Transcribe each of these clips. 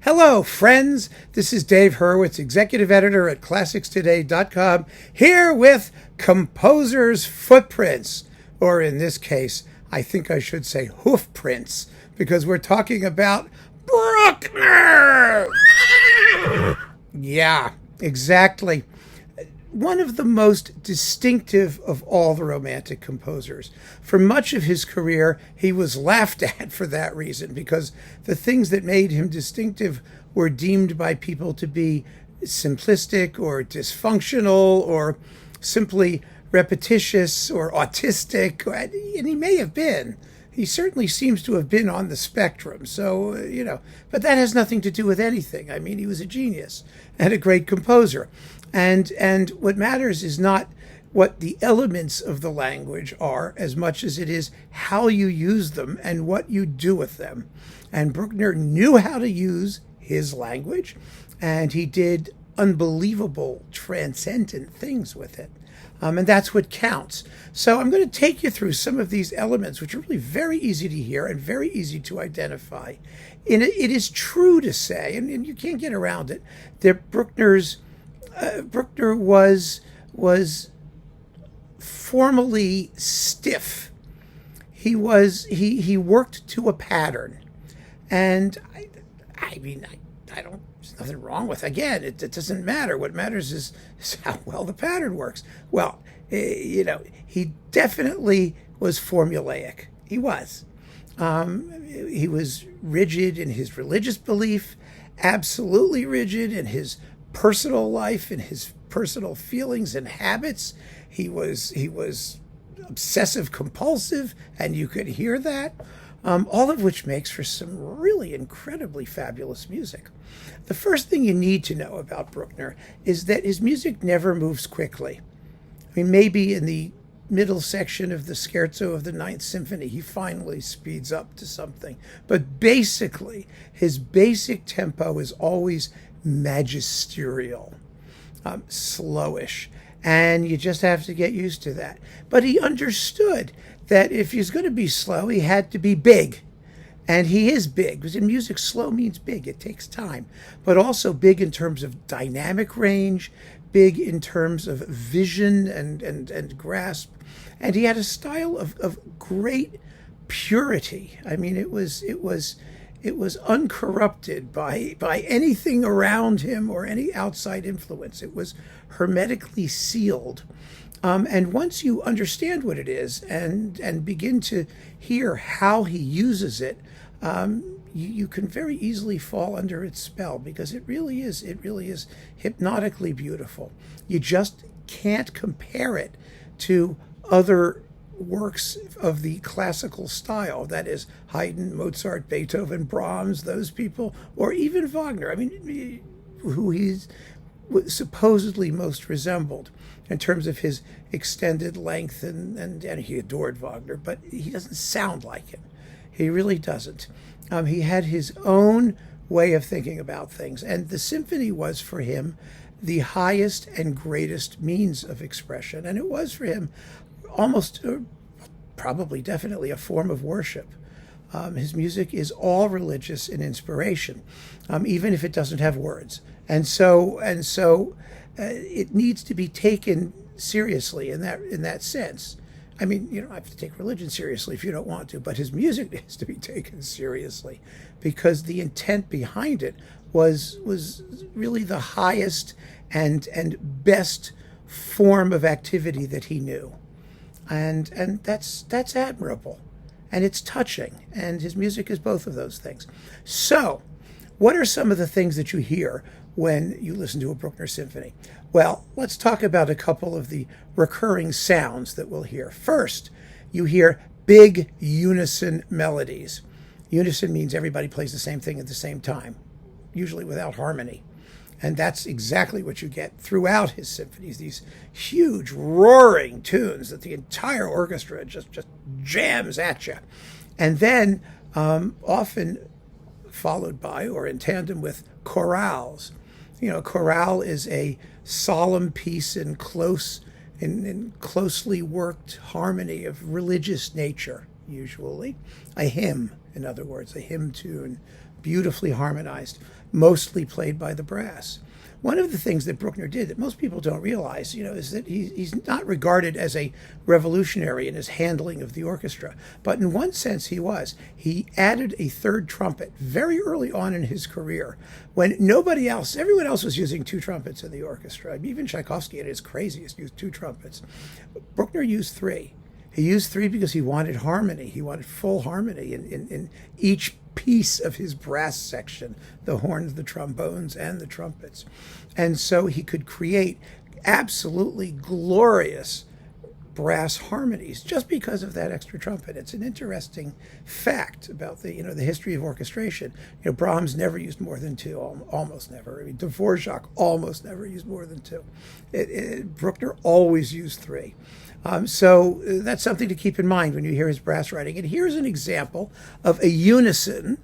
Hello, friends. This is Dave Hurwitz, executive editor at ClassicsToday.com, here with Composer's Footprints, or in this case, I think I should say Hoofprints, because we're talking about Bruckner. Yeah, exactly. One of the most distinctive of all the Romantic composers. For much of his career, he was laughed at for that reason, because the things that made him distinctive were deemed by people to be simplistic or dysfunctional or simply repetitious or autistic, and he may have been. He certainly seems to have been on the spectrum, but that has nothing to do with anything. I mean, he was a genius and a great composer. And what matters is not what the elements of the language are as much as it is how you use them and what you do with them. And Bruckner knew how to use his language, and he did unbelievable, transcendent things with it. And that's what counts. So I'm going to take you through some of these elements, which are really very easy to hear and very easy to identify. And it is true to say, and you can't get around it, that Bruckner was formally stiff. He worked to a pattern, and I mean I don't. There's nothing wrong with. Again, it doesn't matter. What matters is how well the pattern works. Well, he definitely was formulaic. He was. He was rigid in his religious belief, absolutely rigid in his personal life, in his personal feelings and habits. He was obsessive compulsive, and you could hear that. All of which makes for some really incredibly fabulous music. The first thing you need to know about Bruckner is that his music never moves quickly. I mean, maybe in the middle section of the scherzo of the Ninth Symphony, he finally speeds up to something. But basically, his basic tempo is always magisterial, slowish. And you just have to get used to that. But he understood that if he's going to be slow, he had to be big. And he is big, because in music, slow means big. It takes time. But also big in terms of dynamic range, big in terms of vision and grasp. And he had a style of great purity. I mean, it was uncorrupted by anything around him or any outside influence. It was hermetically sealed. And once you understand what it is and begin to hear how he uses it, you can very easily fall under its spell, because it really is hypnotically beautiful. You just can't compare it to other works of the classical style, that is Haydn, Mozart, Beethoven, Brahms, those people, or even Wagner. I mean, who he's supposedly most resembled in terms of his extended length, and he adored Wagner, but he doesn't sound like him. He really doesn't. He had his own way of thinking about things, and the symphony was for him the highest and greatest means of expression, and it was for him almost, probably definitely, a form of worship. His music is all religious in inspiration, even if it doesn't have words. And so it needs to be taken seriously in that sense. I mean, you don't have to take religion seriously if you don't want to, but his music needs to be taken seriously, because the intent behind it was really the highest and best form of activity that he knew. And that's admirable, and it's touching, and his music is both of those things. So, what are some of the things that you hear when you listen to a Bruckner symphony? Well, let's talk about a couple of the recurring sounds that we'll hear. First, you hear big unison melodies. Unison means everybody plays the same thing at the same time, usually without harmony. And that's exactly what you get throughout his symphonies, these huge roaring tunes that the entire orchestra just jams at you. And then often followed by or in tandem with chorales. You know, a chorale is a solemn piece in closely worked harmony of religious nature, usually. A hymn, in other words, a hymn tune, beautifully harmonized, mostly played by the brass. One of the things that Bruckner did that most people don't realize, is that he's not regarded as a revolutionary in his handling of the orchestra, but in one sense he was. He added a third trumpet very early on in his career when everyone else was using two trumpets in the orchestra. Even Tchaikovsky at his craziest used two trumpets. Bruckner used three. He used three because he wanted harmony. He wanted full harmony in each piece of his brass section, the horns, the trombones, and the trumpets. And so he could create absolutely glorious brass harmonies just because of that extra trumpet. It's an interesting fact about the history of orchestration. Brahms never used more than two, almost never. Dvorak almost never used more than two. Bruckner always used three. So that's something to keep in mind when you hear his brass writing. And here's an example of a unison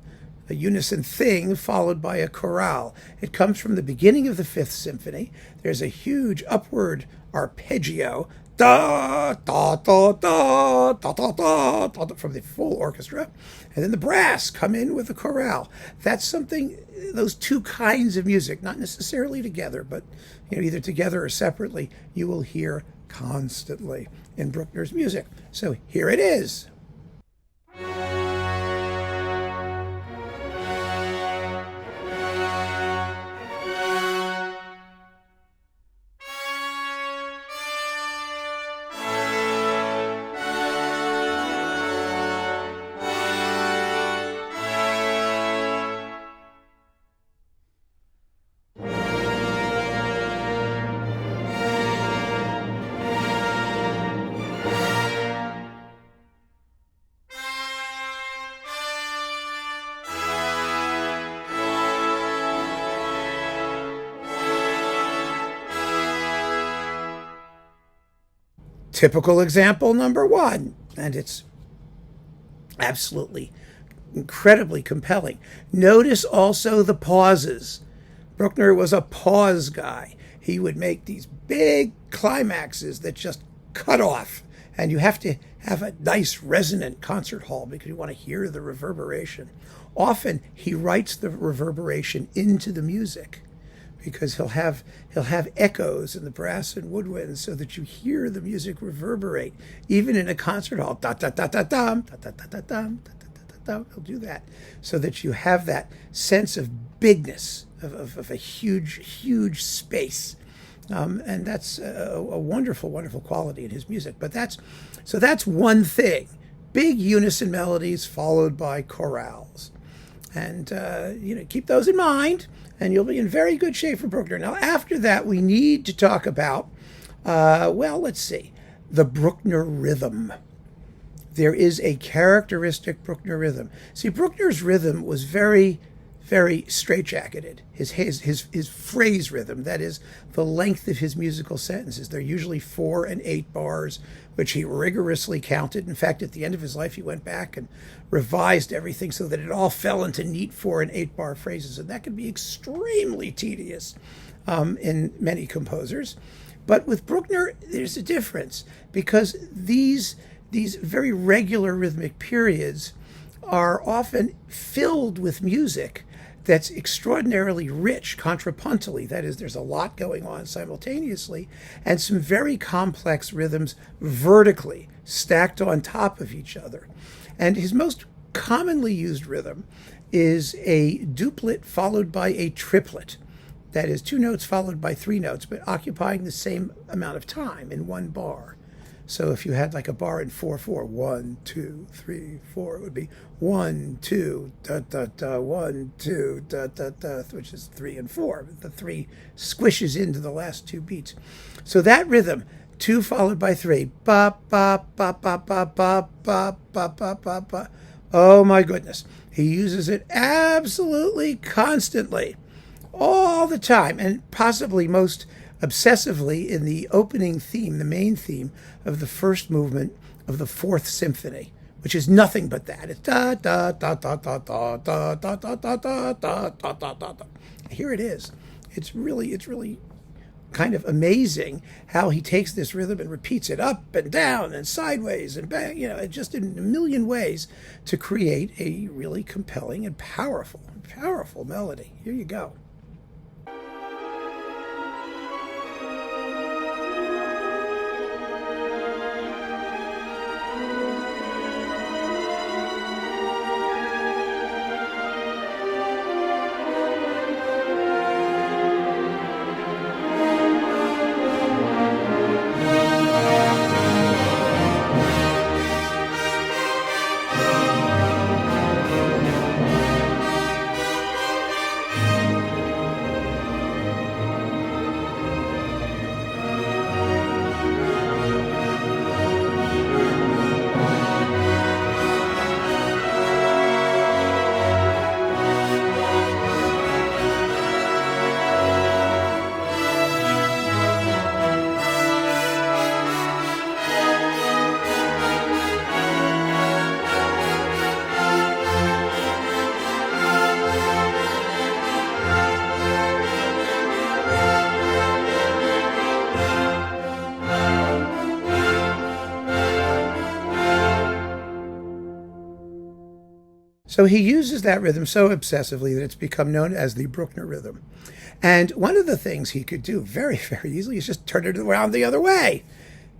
thing followed by a chorale. It comes from the beginning of the Fifth Symphony. There's a huge upward arpeggio, da da da da da da da, da from the full orchestra, and then the brass come in with a chorale. That's something. Those two kinds of music, not necessarily together, but either together or separately, you will hear constantly in Bruckner's music. So here it is. Typical example number one, and it's absolutely incredibly compelling. Notice also the pauses. Bruckner was a pause guy. He would make these big climaxes that just cut off, and you have to have a nice resonant concert hall because you want to hear the reverberation. Often he writes the reverberation into the music, because he'll have echoes in the brass and woodwinds so that you hear the music reverberate, even in a concert hall. Da da da da dum, da da da da dum, da da da da dum. He'll do that so that you have that sense of bigness of a huge space, and that's a wonderful quality in his music. But that's one thing: big unison melodies followed by chorales, and keep those in mind, and you'll be in very good shape for Bruckner. Now, after that, we need to talk about, let's see, the Bruckner rhythm. There is a characteristic Bruckner rhythm. See, Bruckner's rhythm was very, very straitjacketed. His phrase rhythm, that is, the length of his musical sentences. They're usually 4 and 8 bars, which he rigorously counted. In fact, at the end of his life, he went back and revised everything so that it all fell into neat 4 and 8 bar phrases. And that can be extremely tedious in many composers. But with Bruckner, there's a difference, because these very regular rhythmic periods are often filled with music that's extraordinarily rich contrapuntally. That is, there's a lot going on simultaneously, and some very complex rhythms vertically stacked on top of each other. And his most commonly used rhythm is a duplet followed by a triplet. That is, 2 notes followed by 3 notes, but occupying the same amount of time in one bar. So if you had like a bar in 4/4, 1, 2, 3, 4, it would be 1, 2, da da da, 1, 2, da da da, which is 3 and 4. The 3 squishes into the last 2 beats. So that rhythm, 2 followed by 3, ba ba ba ba ba ba ba ba ba ba ba. Oh my goodness, he uses it absolutely constantly, all the time, and possibly most obsessively in the opening theme, the main theme of the first movement of the Fourth Symphony, which is nothing but that. It's da da da da da da da da da da da da da da da da. Here it is. It's really kind of amazing how he takes this rhythm and repeats it up and down and sideways and back, just in a million ways to create a really compelling and powerful melody. Here you go. So he uses that rhythm so obsessively that it's become known as the Bruckner rhythm. And one of the things he could do very, very easily is just turn it around the other way.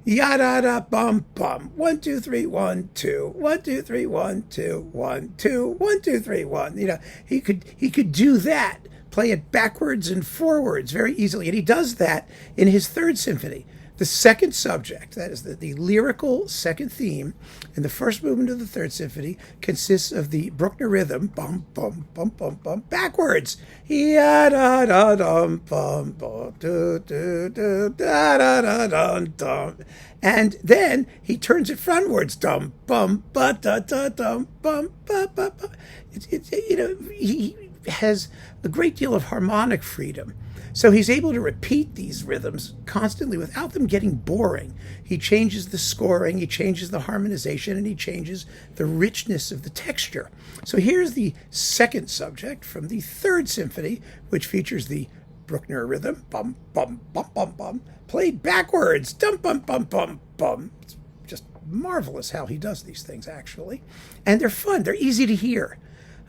Yada da bum bum. 1 2 3 1 2. 1 2 3 1 2 1 2 1 2 3 1. He could do that. Play it backwards and forwards very easily, and he does that in his third symphony. The second subject, that is the lyrical second theme in the first movement of the third symphony, consists of the Bruckner rhythm, bum, bum, bum, bum, bum, backwards. Ya da da dum, bum, bum, do, do, do, da da da dum, dum. And then he turns it frontwards, dum, bum, ba da da dum, bum, ba ba ba. He has a great deal of harmonic freedom. So he's able to repeat these rhythms constantly without them getting boring. He changes the scoring, he changes the harmonization, and he changes the richness of the texture. So here's the second subject from the third symphony, which features the Bruckner rhythm, bum, bum, bum, bum, bum, played backwards, dum, bum, bum, bum, bum. It's just marvelous how he does these things, actually. And they're fun, they're easy to hear.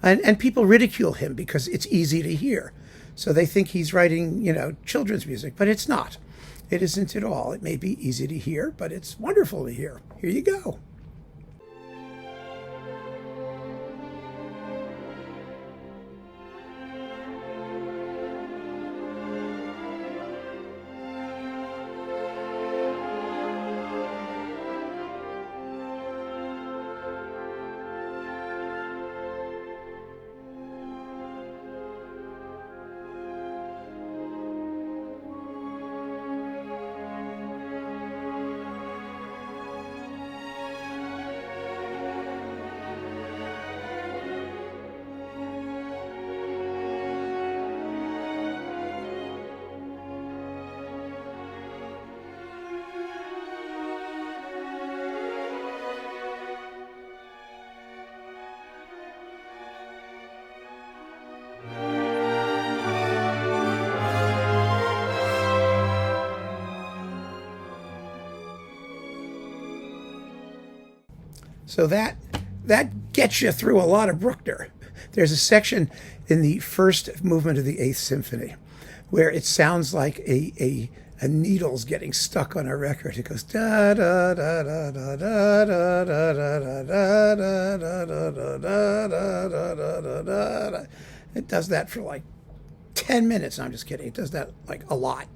And people ridicule him because it's easy to hear. So they think he's writing, children's music, but it's not. It isn't at all. It may be easy to hear, but it's wonderful to hear. Here you go. So that gets you through a lot of Bruckner. There's a section in the first movement of the Eighth Symphony where it sounds like a needle's getting stuck on a record. It goes da da da da da da da da da da da da da da da da da. It does that for like 10 minutes. No, I'm just kidding. It does that like a lot.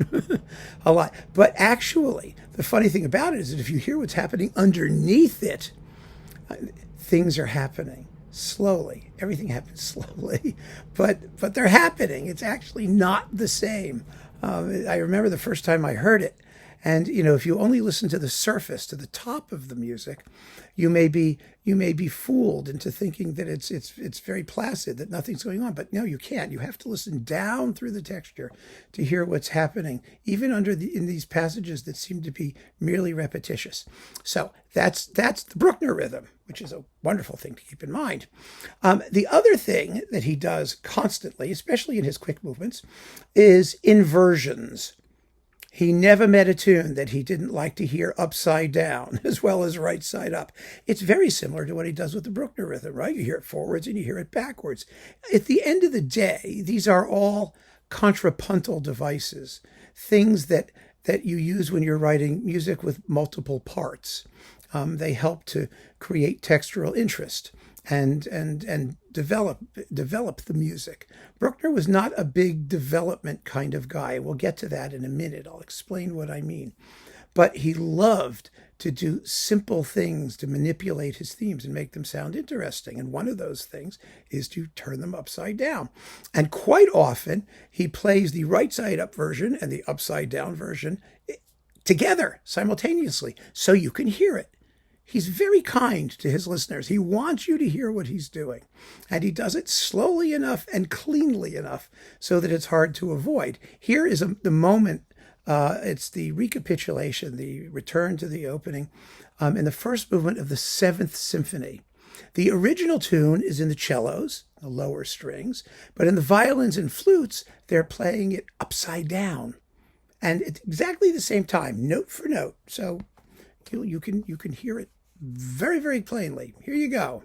A lot. But actually, the funny thing about it is that if you hear what's happening underneath it, things are happening slowly. Everything happens slowly, but they're happening. It's actually not the same. I remember the first time I heard it, and if you only listen to the surface, to the top of the music, you may be fooled into thinking that it's very placid, that nothing's going on. But no, you can't. You have to listen down through the texture to hear what's happening, even in these passages that seem to be merely repetitious. So that's the Bruckner rhythm, which is a wonderful thing to keep in mind. The other thing that he does constantly, especially in his quick movements, is inversions. He never met a tune that he didn't like to hear upside down as well as right side up. It's very similar to what he does with the Bruckner rhythm, right? You hear it forwards and you hear it backwards. At the end of the day, these are all contrapuntal devices, things that you use when you're writing music with multiple parts. They help to create textural interest and develop the music. Bruckner was not a big development kind of guy. We'll get to that in a minute. I'll explain what I mean. But he loved to do simple things to manipulate his themes and make them sound interesting. And one of those things is to turn them upside down. And quite often, he plays the right side up version and the upside down version together simultaneously so you can hear it. He's very kind to his listeners. He wants you to hear what he's doing. And he does it slowly enough and cleanly enough so that it's hard to avoid. Here is the moment. It's the recapitulation, the return to the opening in the first movement of the Seventh Symphony. The original tune is in the cellos, the lower strings, but in the violins and flutes, they're playing it upside down. And at exactly the same time, note for note. So you can hear it very, very plainly. Here you go.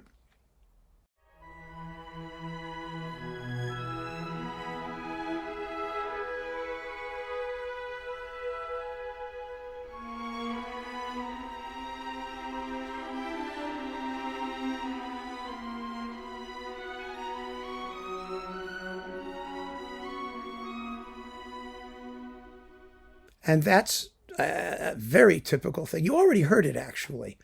And that's a very typical thing. You already heard it, actually.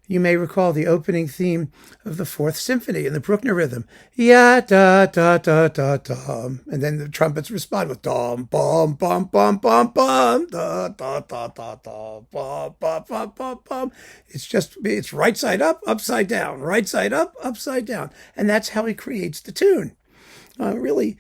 You may recall the opening theme of the Fourth Symphony in the Bruckner rhythm. Ya da da da da dum. And then the trumpets respond with dum bum bum bum bum bum da da da da da bum bum bum bum bum. It's right side up, upside down, right side up, upside down. And that's how he creates the tune. Really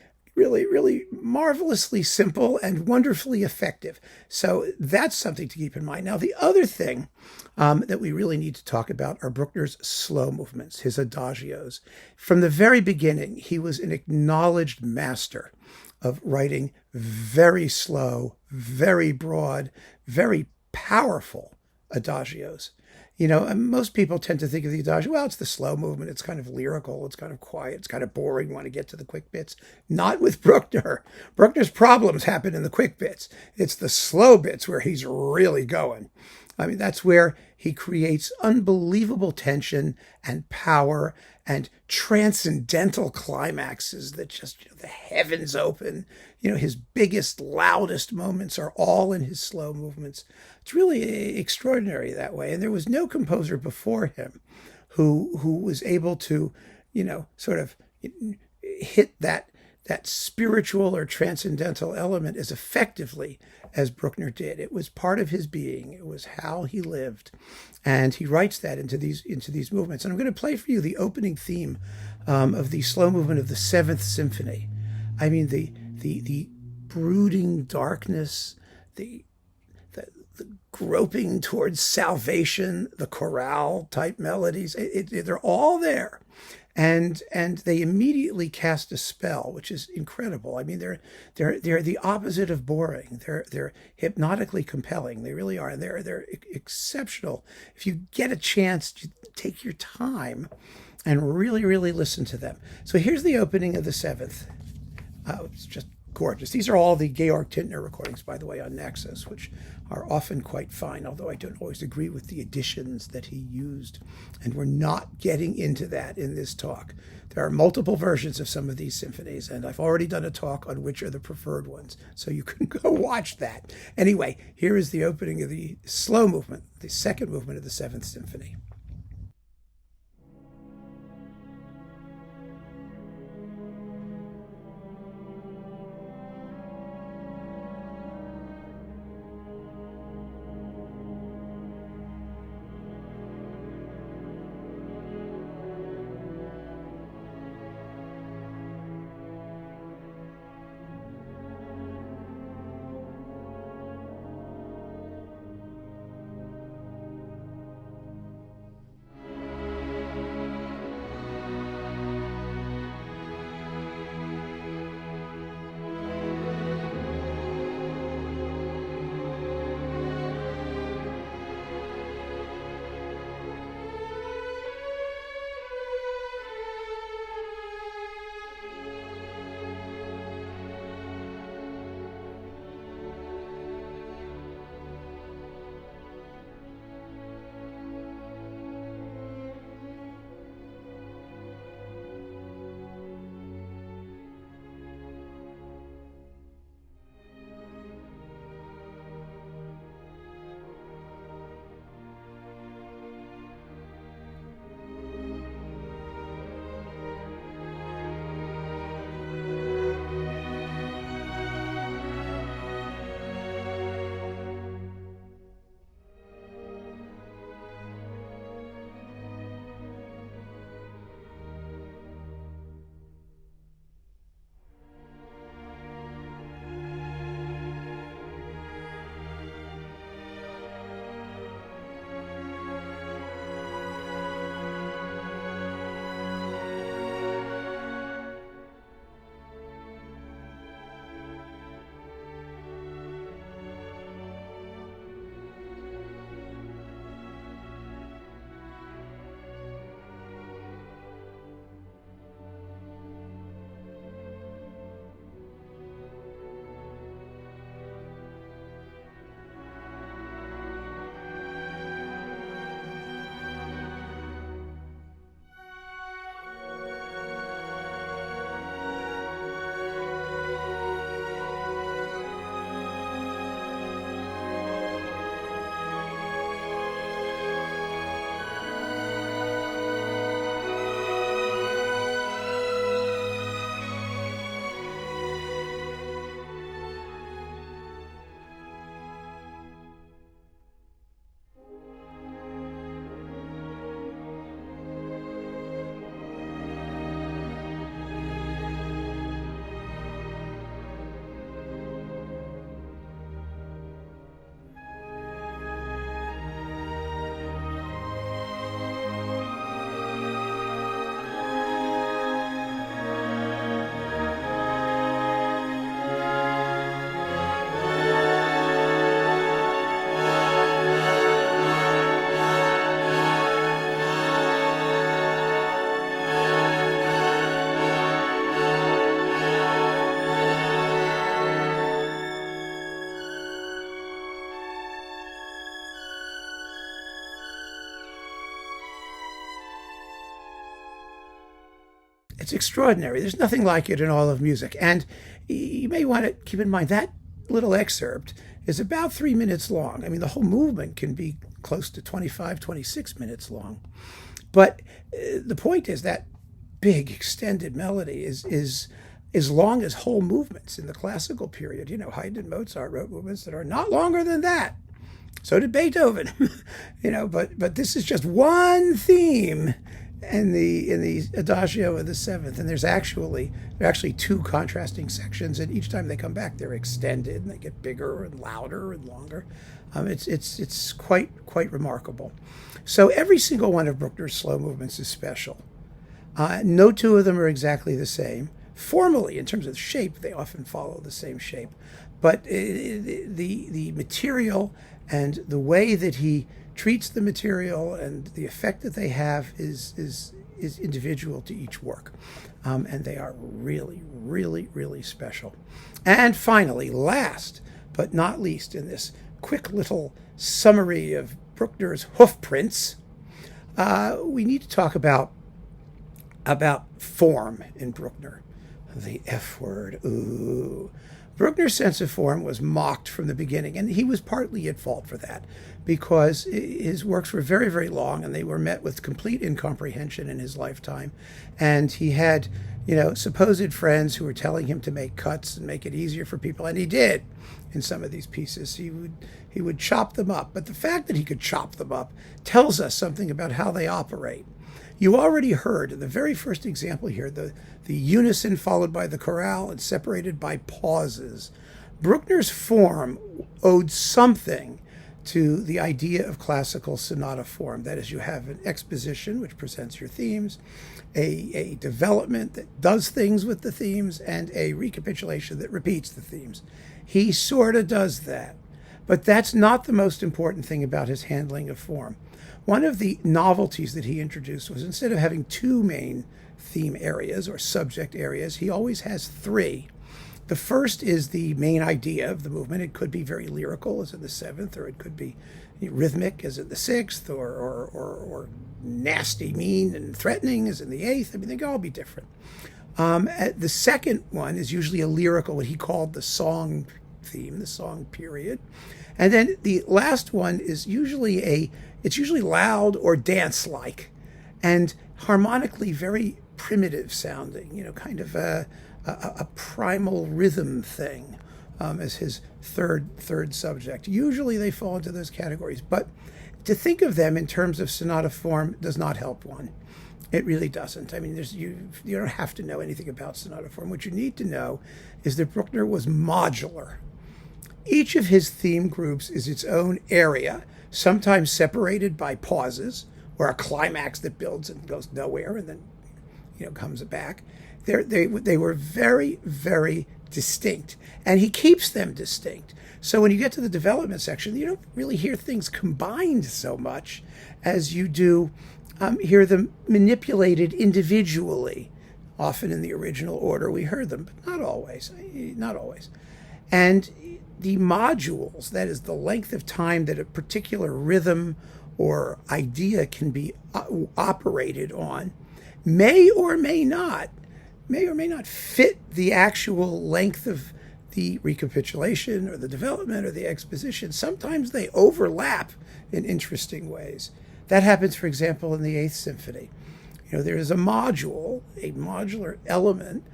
marvelously simple and wonderfully effective. So that's something to keep in mind. Now, the other thing that we really need to talk about are Bruckner's slow movements, his adagios. From the very beginning, he was an acknowledged master of writing very slow, very broad, very powerful adagios. You know, most people tend to think of the adagio, well, it's the slow movement. It's kind of lyrical. It's kind of quiet. It's kind of boring. You want to get to the quick bits. Not with Bruckner. Bruckner's problems happen in the quick bits. It's the slow bits where he's really going. I mean, that's where he creates unbelievable tension and power and transcendental climaxes that just, the heavens open. You know, his biggest, loudest moments are all in his slow movements. It's really extraordinary that way. And there was no composer before him who was able to, sort of hit that spiritual or transcendental element as effectively as Bruckner did. It was part of his being. It was how he lived. And he writes that into these movements. And I'm going to play for you the opening theme of the slow movement of the Seventh Symphony. I mean, the brooding darkness, the groping towards salvation, the chorale type melodies, they're all there. And they immediately cast a spell, which is incredible. I mean, they're the opposite of boring. They're hypnotically compelling. They really are. And they're exceptional. If you get a chance to take your time and really, really listen to them. So here's the opening of the Seventh. It's just gorgeous. These are all the Georg Tintner recordings, by the way, on Naxos, which are often quite fine, although I don't always agree with the additions that he used. And we're not getting into that in this talk. There are multiple versions of some of these symphonies, and I've already done a talk on which are the preferred ones, so you can go watch that. Anyway, here is the opening of the slow movement, the second movement of the Seventh Symphony. It's extraordinary. There's nothing like it in all of music. And you may want to keep in mind that little excerpt is about 3 minutes long. I mean, the whole movement can be close to 25, 26 minutes long. But the point is that big extended melody is as long as whole movements in the classical period. You know, Haydn and Mozart wrote movements that are not longer than that. So did Beethoven. You know, but this is just one theme in the adagio of the seventh, and there are actually two contrasting sections, and each time they come back, they're extended and they get bigger and louder and longer. It's quite remarkable. So every single one of Bruckner's slow movements is special. No two of them are exactly the same. Formally, in terms of shape, they often follow the same shape, but the material and the way that he treats the material and the effect that they have is individual to each work. And they are really, really, really special. And finally, last but not least, in this quick little summary of Bruckner's Hoofprints, we need to talk about form in Bruckner. The F word, ooh. Bruckner's sense of form was mocked from the beginning, and he was partly at fault for that, because his works were very, very long, and they were met with complete incomprehension in his lifetime. And he had, supposed friends who were telling him to make cuts and make it easier for people, and he did in some of these pieces. He would chop them up, but the fact that he could chop them up tells us something about how they operate. You already heard in the very first example here, the unison followed by the chorale and separated by pauses. Bruckner's form owed something to the idea of classical sonata form. That is, you have an exposition, which presents your themes, a development that does things with the themes, and a recapitulation that repeats the themes. He sort of does that. But that's not the most important thing about his handling of form. One of the novelties that he introduced was, instead of having two main theme areas or subject areas, he always has three. The first is the main idea of the movement. It could be very lyrical, as in the seventh, or it could be rhythmic, as in the sixth, or nasty, mean, and threatening, as in the eighth. I mean, they can all be different. The second one is usually a lyrical, what he called the song theme, the song period. And then the last one is usually it's usually loud or dance-like, and harmonically very primitive sounding, kind of a primal rhythm thing, as his third subject. Usually they fall into those categories, but to think of them in terms of sonata form does not help one. It really doesn't. I mean, you don't have to know anything about sonata form. What you need to know is that Bruckner was modular. Each of his theme groups is its own area, sometimes separated by pauses, or a climax that builds and goes nowhere and then comes back. They were very, very distinct, and he keeps them distinct. So when you get to the development section, you don't really hear things combined so much as you do hear them manipulated individually. Often in the original order we heard them, but not always. And the modules, that is the length of time that a particular rhythm or idea can be operated on, may or may not fit the actual length of the recapitulation or the development or the exposition. Sometimes they overlap in interesting ways. That happens, for example, in the Eighth Symphony. There is a modular element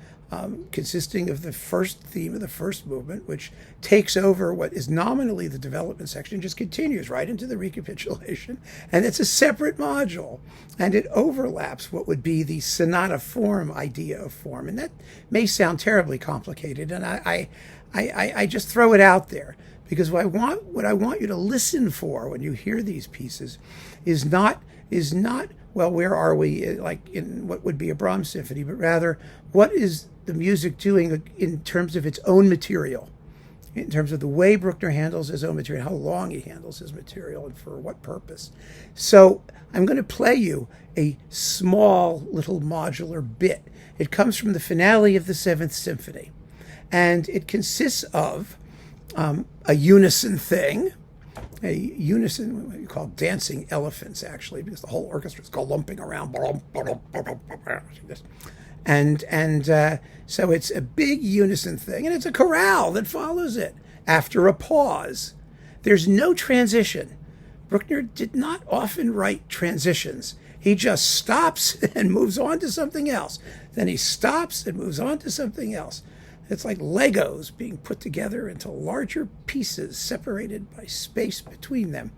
consisting of the first theme of the first movement, which takes over what is nominally the development section, just continues right into the recapitulation, and it's a separate module, and it overlaps what would be the sonata form idea of form. And that may sound terribly complicated, and I just throw it out there, because what I want you to listen for when you hear these pieces is not well, where are we, like in what would be a Brahms symphony, but rather, what is the music doing in terms of its own material, in terms of the way Bruckner handles his own material, how long he handles his material, and for what purpose. So I'm going to play you a small little modular bit. It comes from the finale of the Seventh Symphony, and it consists of a unison thing, what you call dancing elephants, actually, because the whole orchestra is clumping around. and so it's a big unison thing, and it's a chorale that follows it after a pause. There's no transition. Bruckner did not often write transitions. He just stops and moves on to something else. Then he stops and moves on to something else. It's like Legos being put together into larger pieces separated by space between them.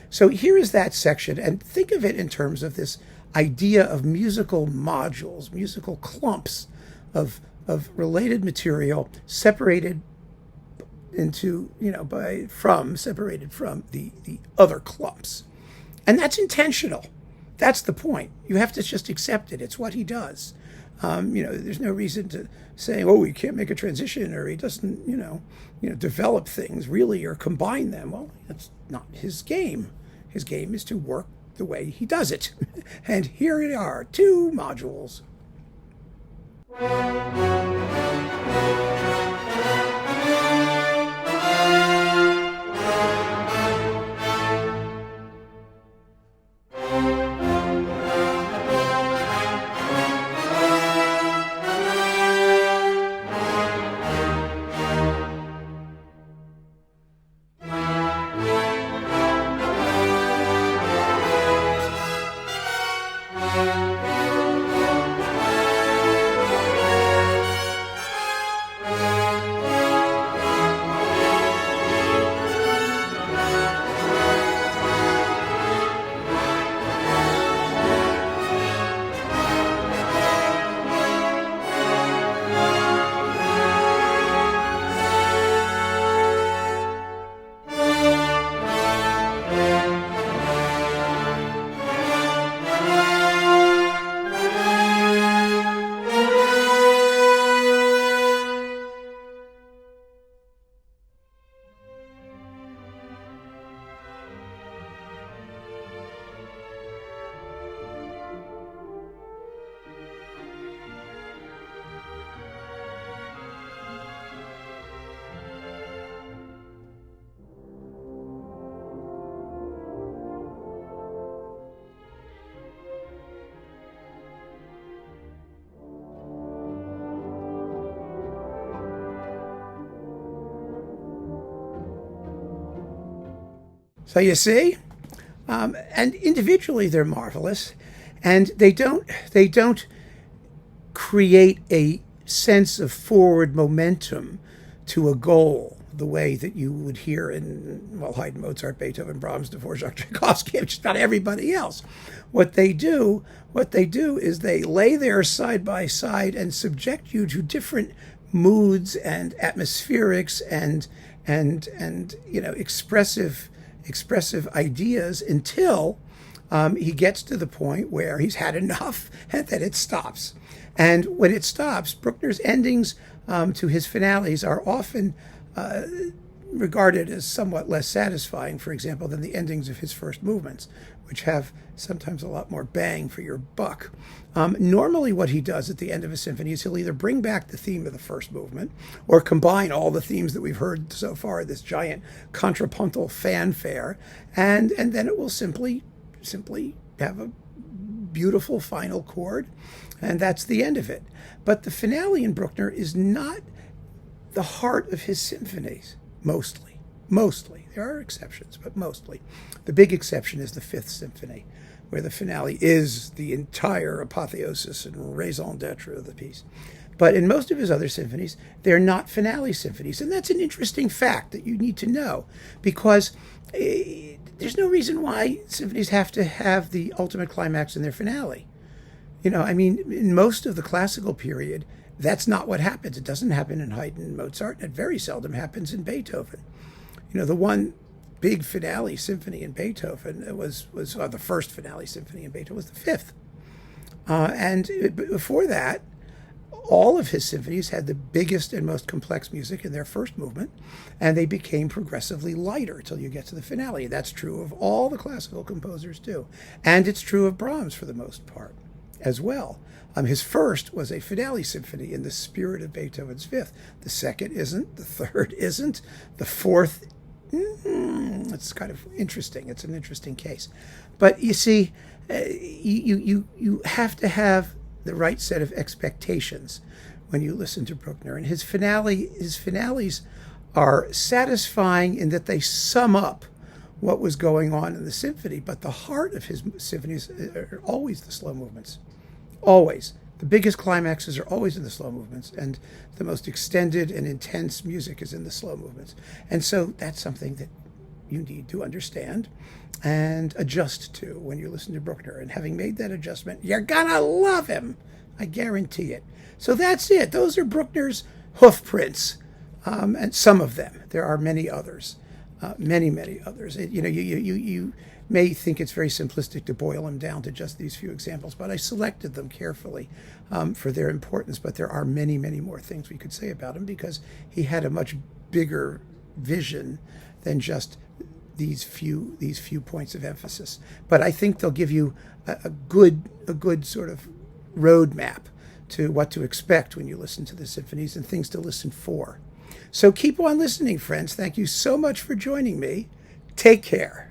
So here is that section, and think of it in terms of this idea of musical modules, musical clumps of related material separated into, separated from the other clumps. And that's intentional. That's the point. You have to just accept it. It's what he does. There's no reason to say, oh, he can't make a transition, or he doesn't, develop things really or combine them. Well, that's not his game. His game is to work the way he does it. And here are 2 modules. So you see, and individually they're marvelous, and they don't create a sense of forward momentum to a goal the way that you would hear in, Haydn, Mozart, Beethoven, Brahms, Dvorak, Tchaikovsky, and just about everybody else. What they do is they lay there side by side and subject you to different moods and atmospherics and expressive ideas until he gets to the point where he's had enough and then it stops. And when it stops, Bruckner's endings to his finales are often regarded as somewhat less satisfying, for example, than the endings of his first movements, which have sometimes a lot more bang for your buck. Normally what he does at the end of a symphony is he'll either bring back the theme of the first movement or combine all the themes that we've heard so far, this giant contrapuntal fanfare, and then it will simply have a beautiful final chord, and that's the end of it. But the finale in Bruckner is not the heart of his symphonies, mostly. There are exceptions, but mostly. The big exception is the Fifth Symphony, where the finale is the entire apotheosis and raison d'etre of the piece. But in most of his other symphonies, they're not finale symphonies. And that's an interesting fact that you need to know, because there's no reason why symphonies have to have the ultimate climax in their finale. In most of the classical period, that's not what happens. It doesn't happen in Haydn and Mozart, and it very seldom happens in Beethoven. The one big finale symphony in Beethoven was the first finale symphony in Beethoven was the Fifth. And before that, all of his symphonies had the biggest and most complex music in their first movement, and they became progressively lighter till you get to the finale. That's true of all the classical composers too. And it's true of Brahms for the most part as well. His first was a finale symphony in the spirit of Beethoven's Fifth. The second isn't, the third isn't, the fourth, it's kind of interesting. It's an interesting case. But you see, you have to have the right set of expectations when you listen to Bruckner. And his finales are satisfying in that they sum up what was going on in the symphony, but the heart of his symphonies are always the slow movements. Always. The biggest climaxes are always in the slow movements, and the most extended and intense music is in the slow movements. And so that's something that you need to understand and adjust to when you listen to Bruckner. And having made that adjustment, you're gonna love him. I guarantee it. So that's it. Those are Bruckner's Hoofprints, and some of them. There are many others. Many others. You may think it's very simplistic to boil them down to just these few examples, but I selected them carefully for their importance. But there are many more things we could say about him, because he had a much bigger vision than just these few points of emphasis. But I think they'll give you a good sort of roadmap to what to expect when you listen to the symphonies and things to listen for. So keep on listening, friends. Thank you so much for joining me. Take care.